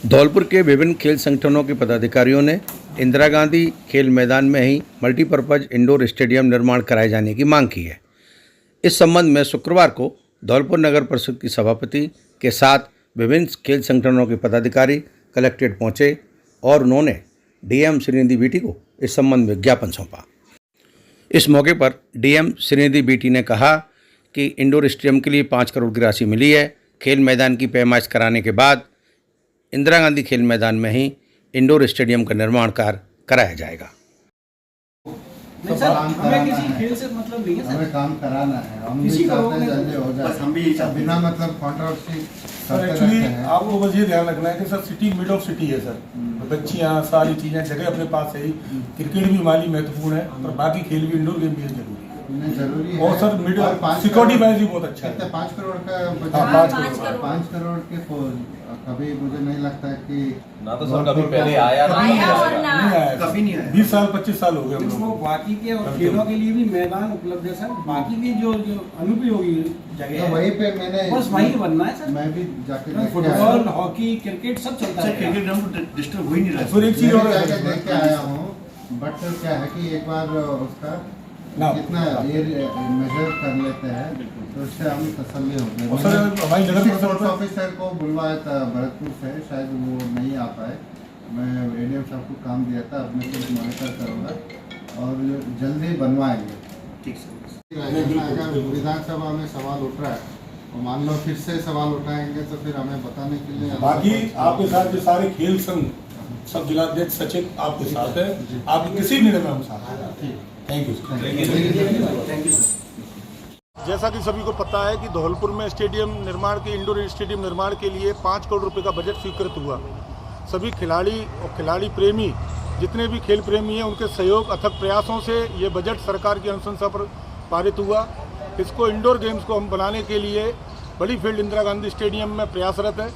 धौलपुर के विभिन्न खेल संगठनों के पदाधिकारियों ने इंदिरा गांधी खेल मैदान में ही मल्टीपर्पज इंडोर स्टेडियम निर्माण कराए जाने की मांग की है। इस संबंध में शुक्रवार को धौलपुर नगर परिषद की सभापति के साथ विभिन्न खेल संगठनों के पदाधिकारी कलेक्ट्रेट पहुंचे और उन्होंने डीएम श्रीनिधि बीटी को इस संबंध में ज्ञापन सौंपा। इस मौके पर डीएम श्रीनिधि बीटी ने कहा कि इंडोर स्टेडियम के लिए 5 करोड़ की राशि मिली है। खेल मैदान की पैमाइश कराने के बाद इंदिरा गांधी खेल मैदान में ही इंडोर स्टेडियम का निर्माण कार्य कराया जाएगा। नहीं सर, हमें किसी खेल से मतलब नहीं है सर, हमें काम कराना है। हम भी किसी का चाहते हैं वो जल्दी हो जाए, हम भी यही चाहते हैं। बिना मतलब कंट्रोवर्सी सर एक्चुअली आपको बस ये ध्यान रखना है कि sir city mid of city है सर। बच्चियाँ सारी चीज़ें जगह अपने पास है ही। क्रिकेट भी हमारी महत्वपूर्ण है और बाकी खेल भी इंडोर गेम भी जरूरी है। जरूरी है। और सर मिड सिक्योरिटी वाइज भी बहुत अच्छा है। 5 करोड़ का हाँ, 5 करोड़ के कभी मुझे नहीं लगता है कि ना तो सर कभी पहले आया नहीं आया, कभी नहीं आया। 20 साल 25 साल हो गए हम देखो लोग। बाकी के और खेलों के लिए भी मैदान उपलब्ध है सर। बाकी की जो अनुपयोगी जगह तो है वहीं पे मैंने बस वहीं बनना है सर। मैं भी जाके देख के फुटबॉल, हॉकी, क्रिकेट सब चलता सर है। क्रिकेट ग्राउंड डिस्टर्ब हो ही नहीं रहा। फिर एक चीज़ और मैं है जाके देख के आया हूँ। बट क्या है कि एक बार उसका ना कितना मेजर कर लेते हैं तो उससे हमें तसल्ली हो गई। और सर हमारी नगर किसी परिषद स्पोर्ट्स में ऑफिसर को बुलवाया था भरतपुर से, शायद वो नहीं आ पाए। मैं एडीएम साहब को काम दिया था, अब मैं कुछ मॉनिटर करूँगा और जल्दी बनवाएंगे। ठीक सर। अगर विधानसभा में सवाल उठ रहा है और मान लो फिर से सवाल उठाएंगे तो फिर हमें बताने के लिए बाकी आपके साथ जो सारे खेल संघ सब जिलाध्यक्ष सचिव आपके साथ है। आप किसी निर्णय में हम साथ हैं। Thank you sir. Thank you sir. जैसा कि सभी को पता है कि धौलपुर में स्टेडियम निर्माण के इंडोर स्टेडियम निर्माण के लिए 5 करोड़ रुपए का बजट स्वीकृत हुआ। सभी खिलाड़ी और खिलाड़ी प्रेमी जितने भी खेल प्रेमी हैं उनके सहयोग अथक प्रयासों से ये बजट सरकार की अनुशंसा पर पारित हुआ। इसको इंडोर गेम्स को हम बनाने के लिए बड़ी फील्ड इंदिरा गांधी स्टेडियम में प्रयासरत है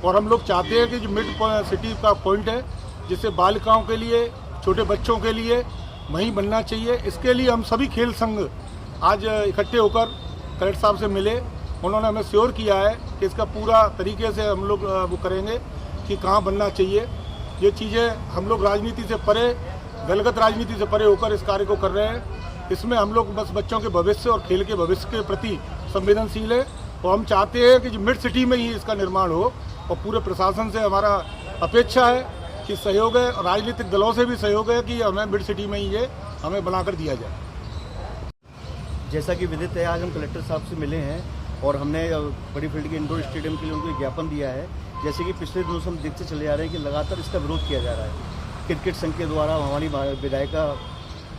और हम लोग चाहते हैं कि जो मिड सिटी का पॉइंट है जिससे बालिकाओं के लिए, छोटे बच्चों के लिए वहीं बनना चाहिए। इसके लिए हम सभी खेल संघ आज इकट्ठे होकर कलेक्टर साहब से मिले। उन्होंने हमें श्योर किया है कि इसका पूरा तरीके से हम लोग वो करेंगे कि कहाँ बनना चाहिए। ये चीज़ें हम लोग राजनीति से परे, दलगत राजनीति से परे होकर इस कार्य को कर रहे हैं। इसमें हम लोग बस बच्चों के भविष्य और खेल के भविष्य के प्रति संवेदनशील है और हम चाहते हैं कि जो मिड सिटी में ही इसका निर्माण हो और पूरे प्रशासन से हमारा अपेक्षा है कि सहयोग है और राजनीतिक दलों से भी सहयोग है कि हमें मिड सिटी में ही ये हमें बनाकर दिया जाए। जैसा कि विदित है, आज हम कलेक्टर साहब से मिले हैं और हमने बड़ी फील्ड के इंडोर स्टेडियम के लिए उनको ज्ञापन दिया है। जैसे कि पिछले दिनों से हम देखते चले आ रहे हैं कि लगातार इसका विरोध किया जा रहा है। क्रिकेट संघ के द्वारा, हमारी विधायिका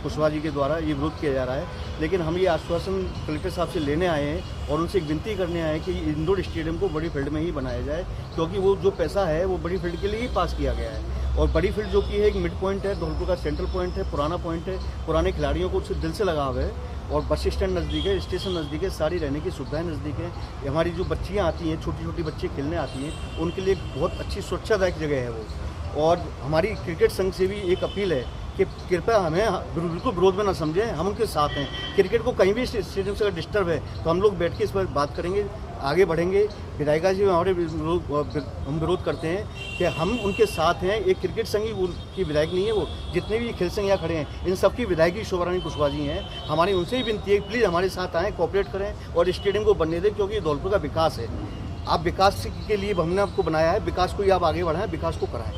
कुशवाहा जी के द्वारा ये विरोध किया जा रहा है। लेकिन हम ये आश्वासन कलेक्टर साहब से लेने आए हैं और उनसे एक विनती करने आए हैं कि इंडोर स्टेडियम को बड़ी फील्ड में ही बनाया जाए, क्योंकि वो जो पैसा है वो बड़ी फील्ड के लिए ही पास किया गया है। और बड़ी फील्ड जो कि है एक मिड पॉइंट है, धौलपुर का सेंट्रल पॉइंट है, पुराना पॉइंट है, पुराने खिलाड़ियों को उससे दिल से लगाव है और बस स्टैंड नज़दीक है, स्टेशन नज़दीक है, सारी रहने की सुविधाएं नज़दीक है। हमारी जो बच्चियाँ आती हैं, छोटी छोटी बच्चे खेलने आती हैं, उनके लिए बहुत अच्छी सुरक्षादायक जगह है वो। और हमारी क्रिकेट संघ से भी एक अपील है कि कृपया हमें बिल्कुल विरोध में ना समझें, हम उनके साथ हैं। क्रिकेट को कहीं भी स्टेडियम से अगर डिस्टर्ब है तो हम लोग बैठ के इस पर बात करेंगे, आगे बढ़ेंगे। विधायिका जी हमारे हम विरोध करते हैं कि हम उनके साथ हैं। एक क्रिकेट संघ ही की विधायक नहीं है, वो जितने भी खेल संघ यहाँ खड़े हैं इन सबकी विधायकी शोभा रानी कुशवाहा जी हैं। हमारी उनसे ही विनती है प्लीज़ हमारे साथ आएँ, कोऑपरेट करें और स्टेडियम को बनने दें, क्योंकि धौलपुर का विकास है। आप विकास के लिए हमने आपको बनाया है, विकास को ही आप आगे बढ़ाएं, विकास को कराएं।